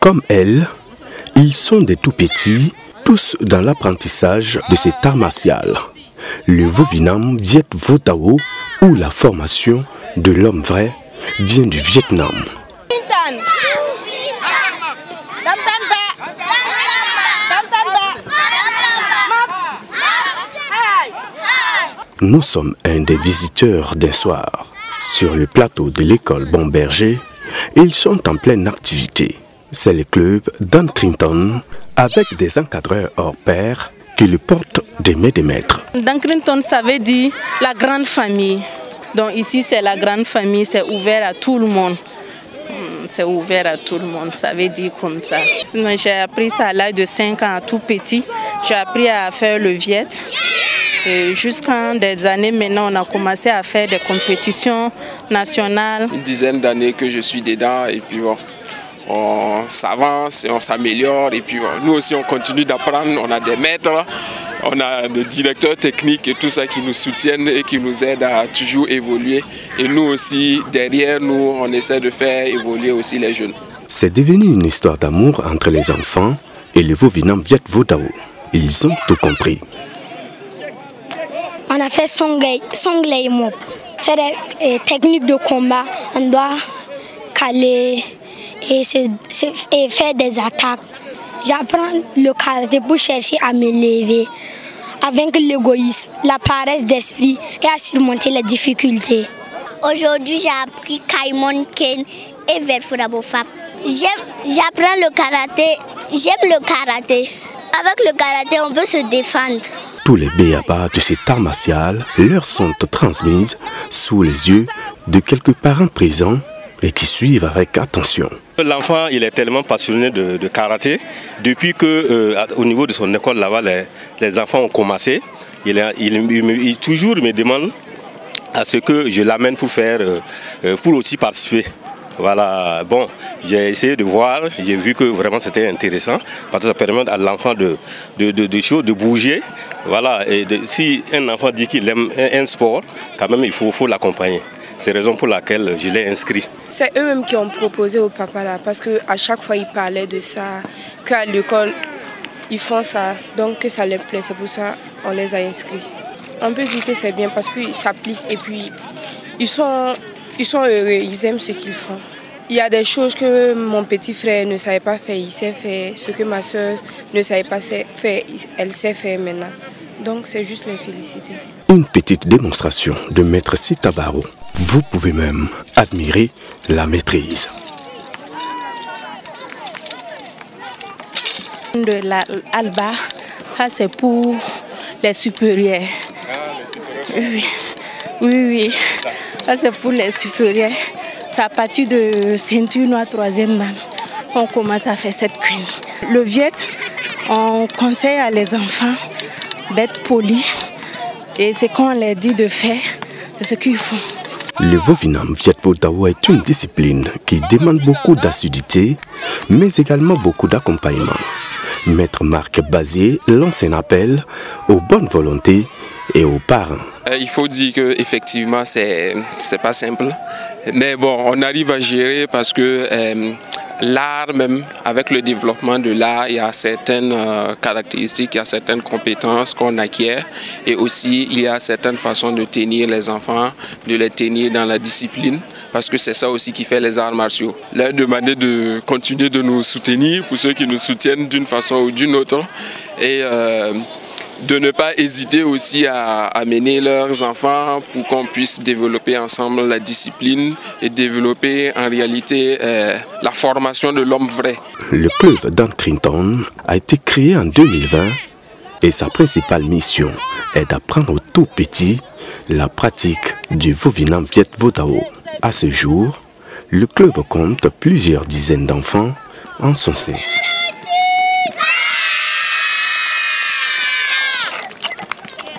Comme elle, ils sont des tout petits, tous dans l'apprentissage de cet art martial. Le Vovinam Viet Vo Dao, ou la formation de l'homme vrai, vient du Vietnam. Nous sommes un des visiteurs d'un soir sur le plateau de l'école Bomberger et ils sont en pleine activité. C'est le club Dan Crinton avec des encadreurs hors pair qui le portent des maîtres. Dan Crinton, ça veut dire la grande famille. Donc ici c'est la grande famille, c'est ouvert à tout le monde. C'est ouvert à tout le monde, ça veut dire comme ça. Sinon j'ai appris ça à l'âge de 5 ans, tout petit. J'ai appris à faire le Viet. Jusqu'en des années maintenant, on a commencé à faire des compétitions nationales. Une dizaine d'années que je suis dedans et puis bon, on s'avance et on s'améliore. Et puis bon, nous aussi on continue d'apprendre, on a des maîtres, on a des directeurs techniques et tout ça qui nous soutiennent et qui nous aident à toujours évoluer. Et nous aussi, derrière nous, on essaie de faire évoluer aussi les jeunes. C'est devenu une histoire d'amour entre les enfants et le Vovinam Viet Vo Dao. Ils ont tout compris. On a fait Songlei Mop. C'est des techniques de combat. On doit caler et faire des attaques. J'apprends le karaté pour chercher à me lever avec l'égoïsme, la paresse d'esprit et à surmonter les difficultés. Aujourd'hui, j'ai appris Kaimon Ken et Verfurabofap. J'apprends le karaté. J'aime le karaté. Avec le karaté, on peut se défendre. Tous les béabas de cet art martial leur sont transmises sous les yeux de quelques parents présents et qui suivent avec attention. L'enfant, il est tellement passionné de karaté. Depuis que, au niveau de son école là-bas, les enfants ont commencé, il toujours me demande à ce que je l'amène pour aussi participer. Voilà, bon, j'ai essayé de voir, j'ai vu que vraiment c'était intéressant parce que ça permet à l'enfant de bouger. Voilà, et si un enfant dit qu'il aime un sport, quand même il faut l'accompagner. C'est la raison pour laquelle je l'ai inscrit. C'est eux-mêmes qui ont proposé au papa là, parce qu'à chaque fois ils parlaient de ça, qu'à l'école ils font ça, donc que ça leur plaît, c'est pour ça qu'on les a inscrits. On peut dire que c'est bien parce qu'ils s'appliquent et puis ils sont heureux, ils aiment ce qu'ils font. Il y a des choses que mon petit frère ne savait pas faire, il sait faire. Ce que ma soeur ne savait pas faire, elle sait faire maintenant. Donc c'est juste les féliciter. Une petite démonstration de Maître Sitabaro. Vous pouvez même admirer la maîtrise. De l'Alba, ça c'est pour les supérieurs. Oui. Ça c'est pour les supérieurs. C'est à partir de ceinture noire 3e dan. On commence à faire cette cuine. Le Viet, on conseille à les enfants d'être polis. Et ce qu'on leur dit de faire, c'est ce qu'ils font. Le Vovinam Viet Vo Dao est une discipline qui demande beaucoup d'assiduité, mais également beaucoup d'accompagnement. Maître Marc Bazier lance un appel aux bonnes volontés et aux parents. Il faut dire qu'effectivement, c'est pas simple. Mais bon, on arrive à gérer parce que l'art, même avec le développement de l'art, il y a certaines caractéristiques, il y a certaines compétences qu'on acquiert. Et aussi, il y a certaines façons de tenir les enfants, de les tenir dans la discipline. Parce que c'est ça aussi qui fait les arts martiaux. Leur demander de continuer de nous soutenir, pour ceux qui nous soutiennent d'une façon ou d'une autre. Et de ne pas hésiter aussi à amener leurs enfants pour qu'on puisse développer ensemble la discipline et développer en réalité la formation de l'homme vrai. Le club Dan Crinton a été créé en 2020 et sa principale mission est d'apprendre aux tout petits la pratique du Vovinam Viet Vo Dao. À ce jour, le club compte plusieurs dizaines d'enfants en son sein.